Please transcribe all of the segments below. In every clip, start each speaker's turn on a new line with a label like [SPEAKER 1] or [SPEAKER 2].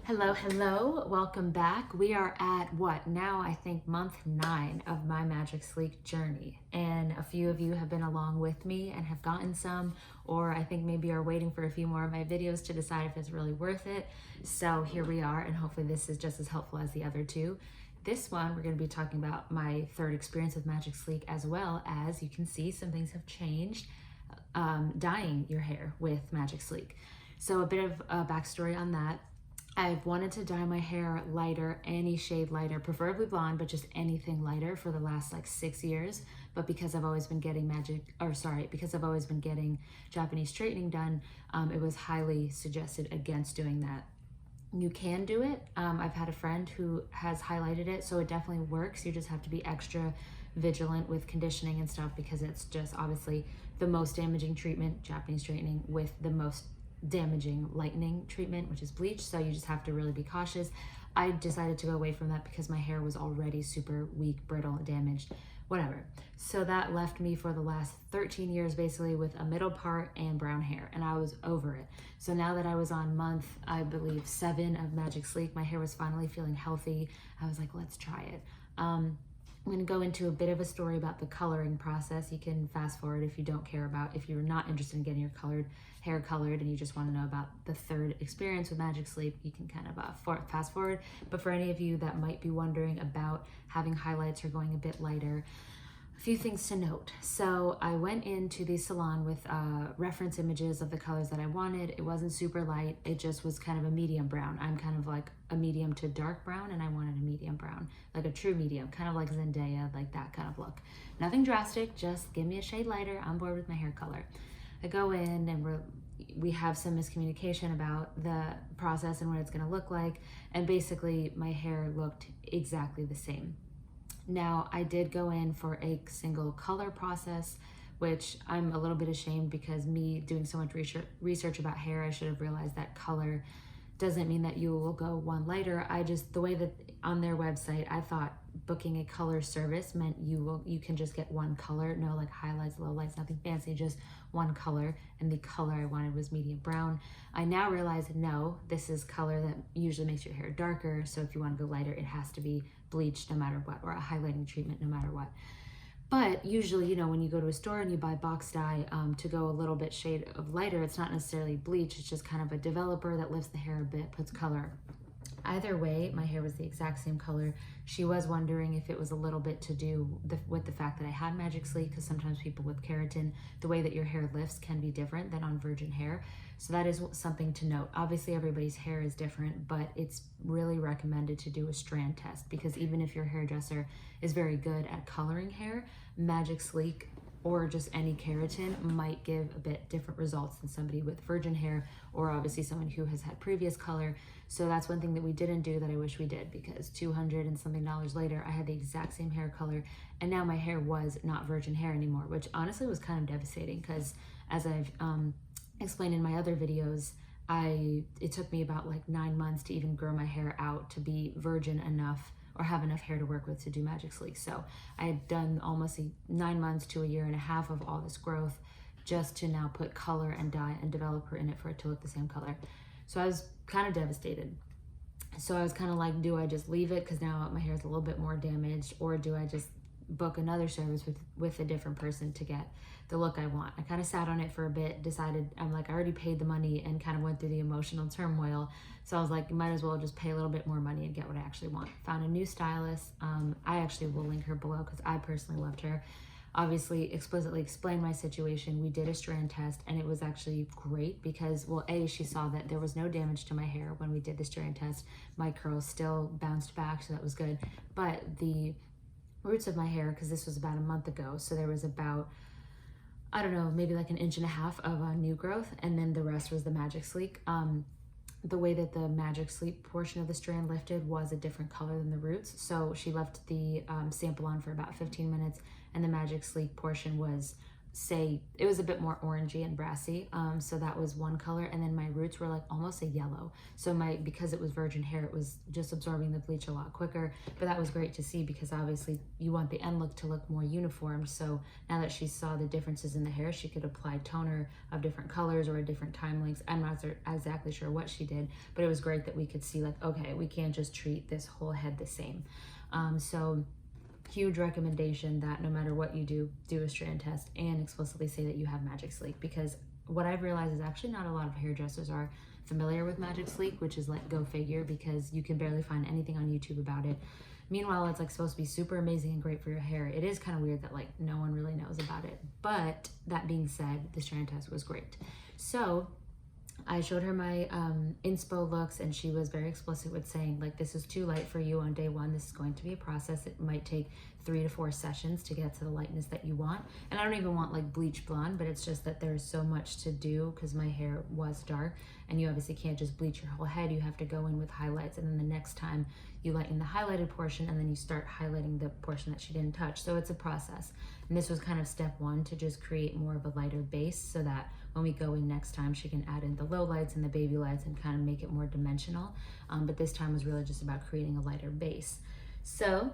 [SPEAKER 1] Hello, welcome back. We are at what now, I think month 9 of my Magic Sleek journey, and a few of you have been along with me and have gotten some, or I think maybe are waiting for a few more of my videos to decide if it's really worth it. So here we are, and hopefully this is just as helpful as the other two. This one, we're going to be talking about my third experience with Magic Sleek, as well as you can see some things have changed, dyeing your hair with Magic Sleek. So a bit of a backstory on that. I've wanted to dye my hair lighter, any shade lighter, preferably blonde, but just anything lighter for the last like 6 years. But because I've always been getting because I've always been getting Japanese straightening done, it was highly suggested against doing that. You can do it. I've had a friend who has highlighted it, so it definitely works. You just have to be extra vigilant with conditioning and stuff because it's just obviously the most damaging treatment, Japanese straightening, with the most damaging lightening treatment, which is bleach. So you just have to really be cautious. I decided to go away from that because my hair was already super weak, brittle, damaged, whatever. So that left me for the last 13 years basically with a middle part and brown hair, and I was over it. So now that I was on month, I believe 7 of Magic Sleek, my hair was finally feeling healthy. I was like, let's try it. I'm going to go into a bit of a story about the coloring process. You can fast forward if you don't care about, if you're not interested in getting your hair colored and you just want to know about the third experience with Magic Sleek, you can kind of fast forward. But for any of you that might be wondering about having highlights or going a bit lighter, a few things to note. So I went into the salon with reference images of the colors that I wanted. It wasn't super light. It just was kind of a medium brown. I'm kind of like a medium to dark brown, and I wanted a medium brown, like a true medium, kind of like Zendaya, like that kind of look. Nothing drastic, just give me a shade lighter. I'm bored with my hair color. I go in and we have some miscommunication about the process and what it's gonna look like. And basically my hair looked exactly the same. Now, I did go in for a single color process, which I'm a little bit ashamed because me doing so much research about hair, I should have realized that color doesn't mean that you will go one lighter. The way that on their website, I thought booking a color service meant you can just get one color, no like highlights, lowlights, nothing fancy, just one color, and the color I wanted was medium brown. I now realize, no, this is color that usually makes your hair darker, so if you want to go lighter, it has to be bleached no matter what, or a highlighting treatment no matter what. But usually, you know, when you go to a store and you buy box dye to go a little bit shade of lighter, it's not necessarily bleach, it's just kind of a developer that lifts the hair a bit, puts color. Either way, my hair was the exact same color. She was wondering if it was a little bit to do with the fact that I had Magic Sleek, because sometimes people with keratin, the way that your hair lifts can be different than on virgin hair. So that is something to note. Obviously, everybody's hair is different, but it's really recommended to do a strand test, because even if your hairdresser is very good at coloring hair, Magic Sleek or just any keratin might give a bit different results than somebody with virgin hair, or obviously someone who has had previous color. So that's one thing that we didn't do that I wish we did, because $200 and something later, I had the exact same hair color, and now my hair was not virgin hair anymore, which honestly was kind of devastating, because as I've explained in my other videos, it took me about like 9 months to even grow my hair out to be virgin enough or have enough hair to work with to do Magic Sleek. So I had done almost 9 months to a year and a half of all this growth just to now put color and dye and developer in it for it to look the same color. So I was kind of devastated. So I was kind of like, do I just leave it because now my hair is a little bit more damaged, or do I just book another service with a different person to get the look I want? I kind of sat on it for a bit, decided, I'm like, I already paid the money and kind of went through the emotional turmoil. So I was like, might as well just pay a little bit more money and get what I actually want. Found a new stylist. I actually will link her below because I personally loved her. Obviously, explicitly explained my situation. We did a strand test, and it was actually great because, well, A, she saw that there was no damage to my hair when we did the strand test. My curls still bounced back, so that was good. But the roots of my hair, because this was about a month ago, so there was about, I don't know, maybe like 1.5 inches of new growth, and then the rest was the Magic Sleek. The way that the Magic Sleek portion of the strand lifted was a different color than the roots, so she left the sample on for about 15 minutes, and the Magic Sleek portion was say it was a bit more orangey and brassy. So that was one color, and then my roots were like almost a yellow. So because it was virgin hair, it was just absorbing the bleach a lot quicker. But that was great to see, because obviously you want the end look to look more uniform. So now that she saw the differences in the hair, she could apply toner of different colors or different time lengths. I'm not exactly sure what she did, but it was great that we could see like, okay, we can't just treat this whole head the same. So huge recommendation that no matter what you do a strand test and explicitly say that you have Magic Sleek, because what I've realized is actually not a lot of hairdressers are familiar with Magic Sleek, which is like, go figure, because you can barely find anything on YouTube about it. Meanwhile, it's like supposed to be super amazing and great for your hair. It is kind of weird that like no one really knows about it. But that being said, the strand test was great. So I showed her my inspo looks, and she was very explicit with saying like, this is too light for you on day one. This is going to be a process. It might take 3 to 4 sessions to get to the lightness that you want. And I don't even want like bleach blonde, but it's just that there's so much to do because my hair was dark, and you obviously can't just bleach your whole head. You have to go in with highlights, and then the next time you lighten the highlighted portion, and then you start highlighting the portion that she didn't touch. So it's a process. And this was kind of step one, to just create more of a lighter base, so that when we go in next time, she can add in the low lights and the baby lights and kind of make it more dimensional. But this time was really just about creating a lighter base. So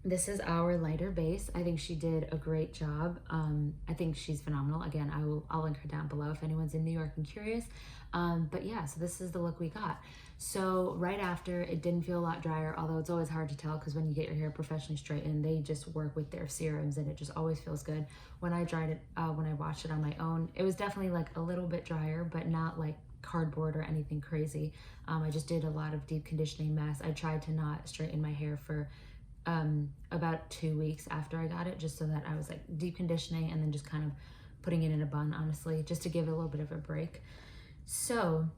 [SPEAKER 1] this is our lighter base. I think she did a great job. I think she's phenomenal. Again, I'll link her down below if anyone's in New York and curious. But yeah, so this is the look we got. So right after, it didn't feel a lot drier, although it's always hard to tell because when you get your hair professionally straightened, they just work with their serums and it just always feels good. When I dried it, when I washed it on my own, it was definitely like a little bit drier, but not like cardboard or anything crazy. I just did a lot of deep conditioning masks. I tried to not straighten my hair for about 2 weeks after I got it, just so that I was like deep conditioning and then just kind of putting it in a bun, honestly, just to give it a little bit of a break. So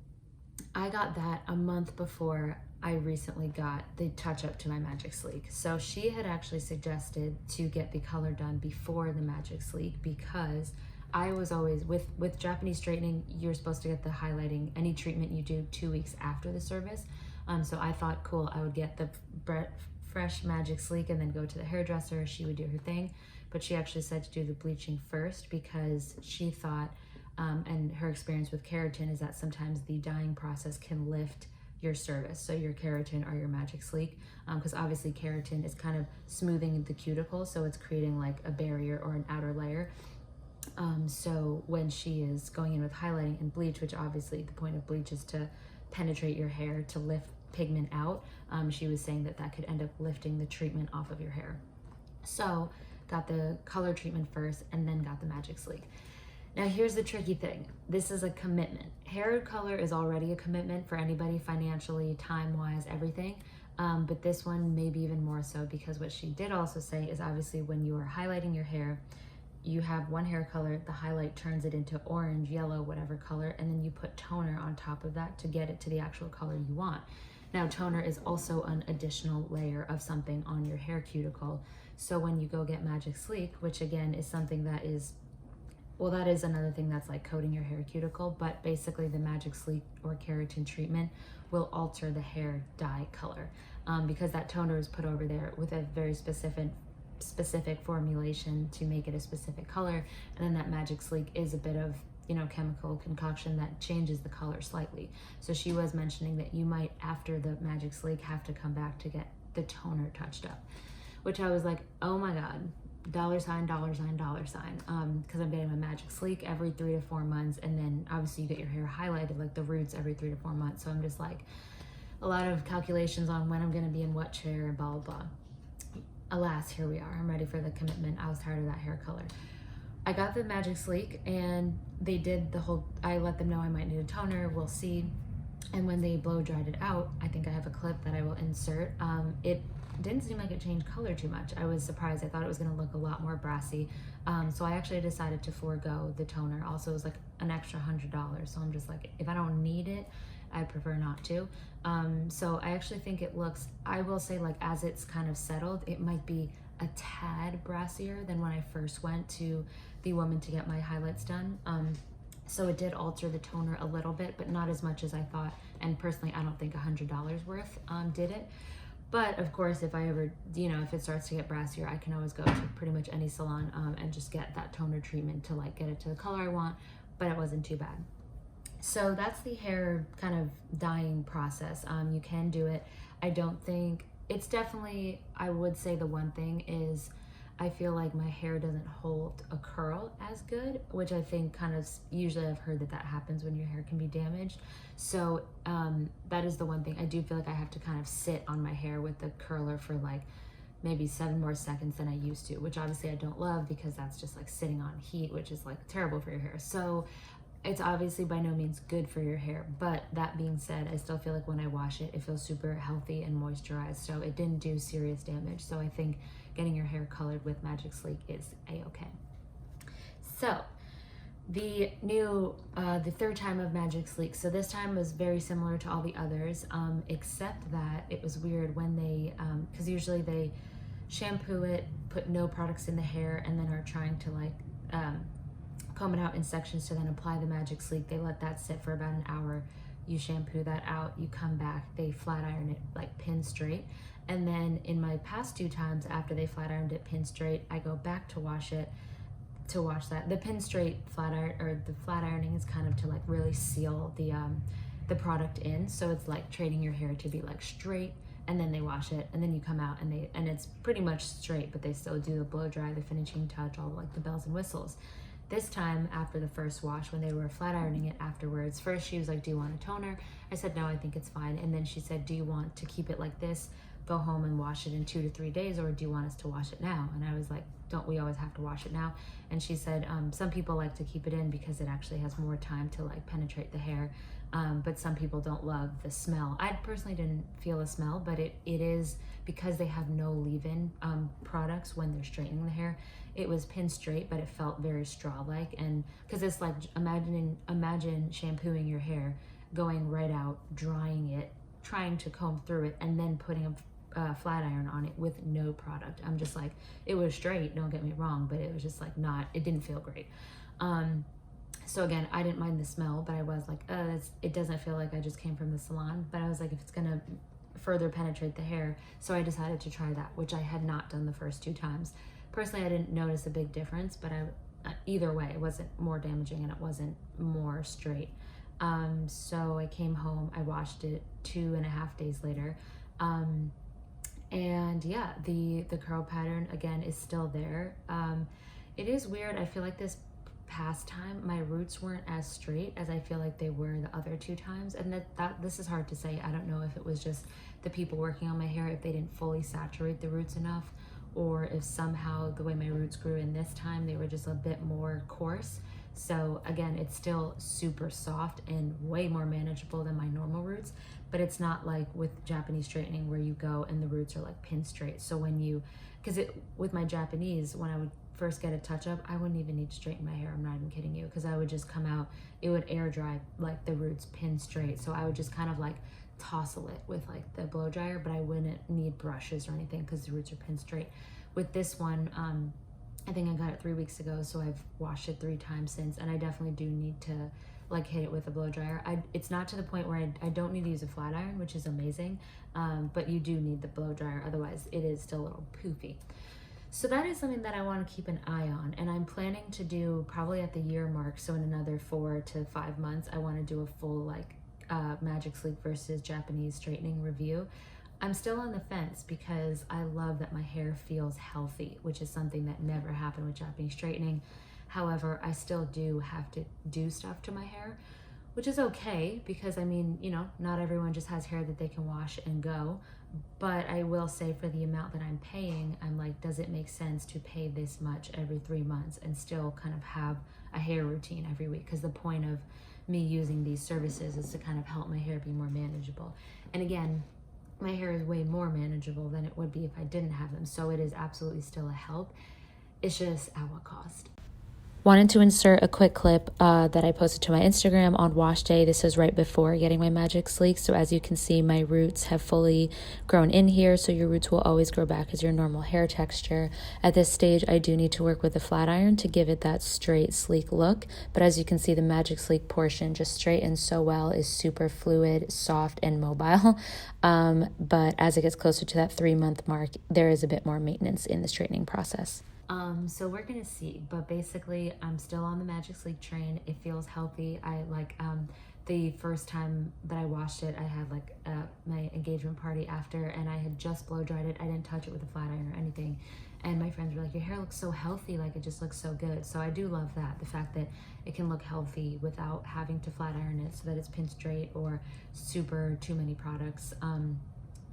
[SPEAKER 1] I got that a month before I recently got the touch up to my Magic Sleek. So she had actually suggested to get the color done before the Magic Sleek, because I was always, with Japanese straightening, you're supposed to get the highlighting, any treatment you do 2 weeks after the service. So I thought, cool, I would get the fresh Magic Sleek and then go to the hairdresser. She would do her thing, but she actually said to do the bleaching first, because she thought, and her experience with keratin is that sometimes the dyeing process can lift your service, so your keratin or your Magic Sleek, because obviously keratin is kind of smoothing the cuticle, so it's creating like a barrier or an outer layer. So when she is going in with highlighting and bleach, which obviously the point of bleach is to penetrate your hair to lift pigment out, she was saying that that could end up lifting the treatment off of your hair. So got the color treatment first and then got the Magic Sleek. Now here's the tricky thing. This is a commitment. Hair color is already a commitment for anybody, financially, time-wise, everything. But this one maybe even more so, because what she did also say is obviously when you are highlighting your hair, you have one hair color, the highlight turns it into orange, yellow, whatever color, and then you put toner on top of that to get it to the actual color you want. Now toner is also an additional layer of something on your hair cuticle. So when you go get Magic Sleek, which again is something that is, well, that is another thing that's like coating your hair cuticle, but basically the Magic Sleek or keratin treatment will alter the hair dye color, because that toner is put over there with a very specific formulation to make it a specific color, and then that Magic Sleek is a bit of, you know, chemical concoction that changes the color slightly. So she was mentioning that you might, after the Magic Sleek, have to come back to get the toner touched up, which I was like, oh my god, dollar sign, because I'm getting my Magic Sleek every 3 to 4 months, and then obviously you get your hair highlighted, like the roots, every 3 to 4 months. So I'm just like, a lot of calculations on when I'm going to be in what chair and blah blah blah. Alas, here we are. I'm ready for the commitment. I was tired of that hair color. I got the Magic Sleek and they did the whole, I let them know I might need a toner, we'll see. And when they blow dried it out, I think I have a clip that I will insert. It didn't seem like it changed color too much. I was surprised. I thought it was gonna look a lot more brassy. So I actually decided to forego the toner. Also, it was like an extra $100. So I'm just like, if I don't need it, I prefer not to. So I actually think it looks, I will say, like as it's kind of settled, it might be a tad brassier than when I first went to the woman to get my highlights done. So it did alter the toner a little bit, but not as much as I thought. And personally, I don't think $100 worth did it. But of course, if I ever, if it starts to get brassier, I can always go to pretty much any salon and just get that toner treatment to like get it to the color I want, but it wasn't too bad. So that's the hair kind of dyeing process. You can do it. I don't think, it's definitely, I would say the one thing is I feel like my hair doesn't hold a curl as good, which I think kind of, usually I've heard that that happens when your hair can be damaged. So that is the one thing. I do feel like I have to kind of sit on my hair with the curler for like maybe 7 more seconds than I used to, which obviously I don't love because that's just like sitting on heat, which is like terrible for your hair. So it's obviously by no means good for your hair, but that being said, I still feel like when I wash it, it feels super healthy and moisturized, so it didn't do serious damage. So I think getting your hair colored with Magic Sleek is a-okay. So the third time of Magic Sleek, so this time was very similar to all the others, except that it was weird when they, because usually they shampoo it, put no products in the hair, and then are trying to like comb it out in sections to then apply the Magic Sleek. They let that sit for about an hour. You shampoo that out, you come back, they flat iron it like pin straight. And then in my past 2 times after they flat ironed it pin straight, I go back to wash it, to wash that. The pin straight flat iron, or the flat ironing is kind of to like really seal the product in. So it's like training your hair to be like straight, and then they wash it, and then you come out and it's pretty much straight, but they still do the blow dry, the finishing touch, all like the bells and whistles. This time, after the first wash, when they were flat ironing it afterwards, first she was like, do you want a toner? I said, no, I think it's fine. And then she said, do you want to keep it like this, go home and wash it in 2 to 3 days, or do you want us to wash it now? And I was like, don't we always have to wash it now? And she said, some people like to keep it in because it actually has more time to like penetrate the hair. But some people don't love the smell. I personally didn't feel a smell, but it is because they have no leave-in products when they're straightening the hair. It was pin straight, but it felt very straw-like, and because it's like imagine shampooing your hair, going right out, drying it, trying to comb through it, and then putting a flat iron on it with no product. I'm just like, it was straight, don't get me wrong, but it was just like not, it didn't feel great. So again, I didn't mind the smell, but I was like, it doesn't feel like I just came from the salon. But I was like, if it's gonna further penetrate the hair, so I decided to try that, which I had not done the first 2 times. Personally, I didn't notice a big difference, but either way, it wasn't more damaging and it wasn't more straight. So I came home, I washed it 2.5 days later. And yeah, the curl pattern again is still there. It is weird. I feel like this past time my roots weren't as straight as I feel like they were the other 2 times, and that this is hard to say. I don't know if it was just the people working on my hair, if they didn't fully saturate the roots enough, or if somehow the way my roots grew in this time, they were just a bit more coarse. So again, it's still super soft and way more manageable than my normal roots, but it's not like with Japanese straightening where you go and the roots are like pin straight. So when you, with my Japanese, when I would first get a touch up, I wouldn't even need to straighten my hair. I'm not even kidding you, because I would just come out, it would air dry like the roots pin straight. So I would just kind of like tousle it with like the blow dryer, but I wouldn't need brushes or anything because the roots are pin straight. With this one, I think I got it 3 weeks ago, so I've washed it 3 times since, and I definitely do need to like hit it with a blow dryer. It's not to the point where I don't need to use a flat iron, which is amazing, but you do need the blow dryer, otherwise it is still a little poofy. So that is something that I want to keep an eye on, and I'm planning to do probably at the year mark, so in another 4 to 5 months, I want to do a full like Magic Sleek versus Japanese straightening review. I'm still on the fence because I love that my hair feels healthy, which is something that never happened with Japanese straightening. However, I still do have to do stuff to my hair, which is okay because I mean, not everyone just has hair that they can wash and go. But I will say, for the amount that I'm paying, I'm like, does it make sense to pay this much every 3 months and still kind of have a hair routine every week? Because the point of me using these services is to kind of help my hair be more manageable. And again, my hair is way more manageable than it would be if I didn't have them. So it is absolutely still a help. It's just at what cost? Wanted to insert a quick clip that I posted to my Instagram on wash day. This is right before getting my Magic Sleek. So as you can see, my roots have fully grown in here. So your roots will always grow back as your normal hair texture. At this stage, I do need to work with a flat iron to give it that straight, sleek look. But as you can see, the Magic Sleek portion just straightens so well, is super fluid, soft, and mobile. But as it gets closer to that 3-month mark, there is a bit more maintenance in the straightening process. So we're gonna see, but basically I'm still on the Magic Sleek train. It feels healthy. I like the first time that I washed it, I had like my engagement party after, and I had just blow dried it. I didn't touch it with a flat iron or anything, and my friends were like, your hair looks so healthy, like it just looks so good. So I do love that, the fact that it can look healthy without having to flat iron it so that it's pin straight or super too many products.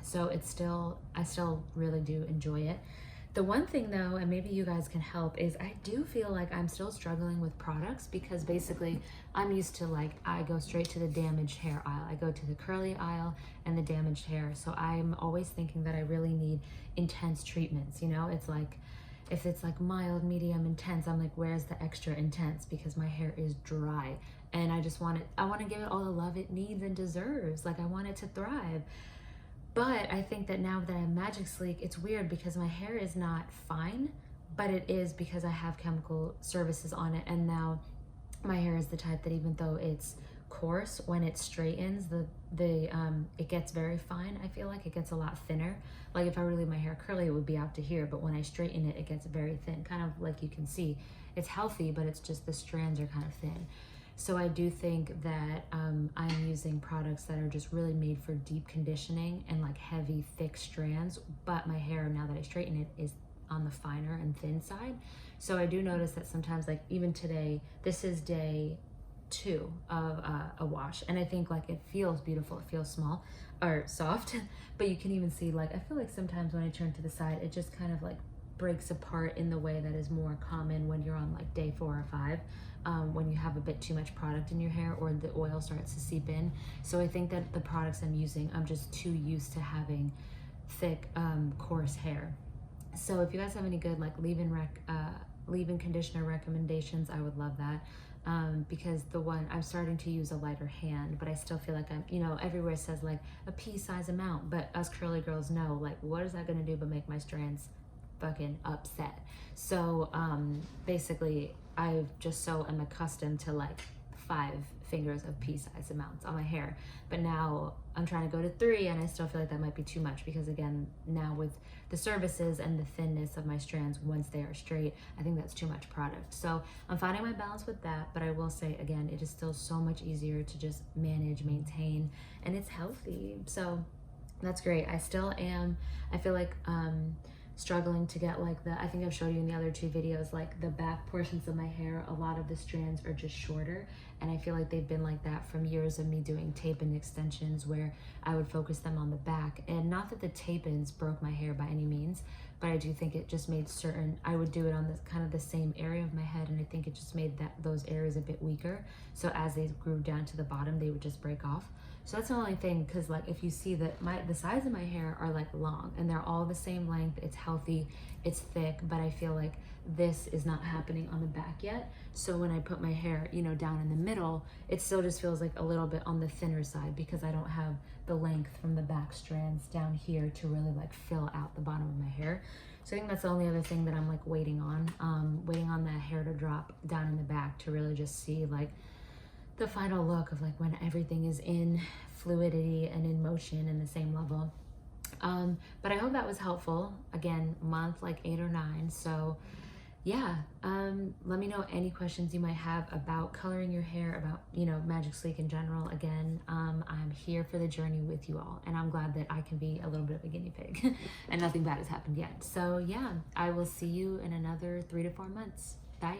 [SPEAKER 1] So it's still, I still really do enjoy it. The one thing though, and maybe you guys can help, is I do feel like I'm still struggling with products, because basically I'm used to, like, I go straight to the damaged hair aisle. I go to the curly aisle and the damaged hair. So I'm always thinking that I really need intense treatments, you know? It's like, if it's like mild, medium, intense, I'm like, where's the extra intense? Because my hair is dry and I just want it, I want to give it all the love it needs and deserves. Like, I want it to thrive. But I think that now that I have Magic Sleek, it's weird because my hair is not fine, but it is because I have chemical services on it. And now my hair is the type that even though it's coarse, when it straightens, it gets very fine. I feel like it gets a lot thinner. Like if I were to leave my hair curly, it would be out to here. But when I straighten it, it gets very thin, kind of like you can see. It's healthy, but it's just the strands are kind of thin. So I do think that I'm using products that are just really made for deep conditioning and like heavy, thick strands, but my hair, now that I straighten it, is on the finer and thin side. So I do notice that sometimes, like even today, this is day 2 of a wash, and I think like it feels beautiful, it feels small or soft, but you can even see, like, I feel like sometimes when I turn to the side, it just kind of like breaks apart in the way that is more common when you're on like day 4 or 5. When you have a bit too much product in your hair or the oil starts to seep in. So I think that the products I'm using, I'm just too used to having thick, coarse hair. So if you guys have any good like leave-in conditioner recommendations, I would love that. Because the one I'm starting to use a lighter hand, but I still feel like I'm, you know, everywhere says like a pea size amount, but us curly girls know, like, what is that gonna do but make my strands fucking upset? So basically I just so am accustomed to like 5 fingers of pea size amounts on my hair, but now I'm trying to go to 3, and I still feel like that might be too much, because again, now with the services and the thinness of my strands once they are straight, I think that's too much product. So I'm finding my balance with that, but I will say again, it is still so much easier to just manage, maintain, and it's healthy. So that's great. I still am, I feel like struggling to get like I think I've showed you in the other 2 videos, like the back portions of my hair, a lot of the strands are just shorter, and I feel like they've been like that from years of me doing tape-in extensions where I would focus them on the back. And not that the tape-ins broke my hair by any means, but I do think it just made certain, I would do it on this kind of the same area of my head, and I think it just made those areas a bit weaker. So as they grew down to the bottom, they would just break off. So that's the only thing, because like if you see that the sides of my hair are like long and they're all the same length, it's healthy, it's thick, but I feel like this is not happening on the back yet. So when I put my hair, you know, down in the middle, it still just feels like a little bit on the thinner side, because I don't have the length from the back strands down here to really like fill out the bottom of my hair. So I think that's the only other thing that I'm like waiting on the hair to drop down in the back to really just see like the final look of like when everything is in fluidity and in motion in the same level. But I hope that was helpful. Again, month like 8 or 9. So yeah, let me know any questions you might have about coloring your hair, about, you know, Magic Sleek in general. Again, I'm here for the journey with you all, and I'm glad that I can be a little bit of a guinea pig and nothing bad has happened yet. So yeah, I will see you in another 3 to 4 months. Bye.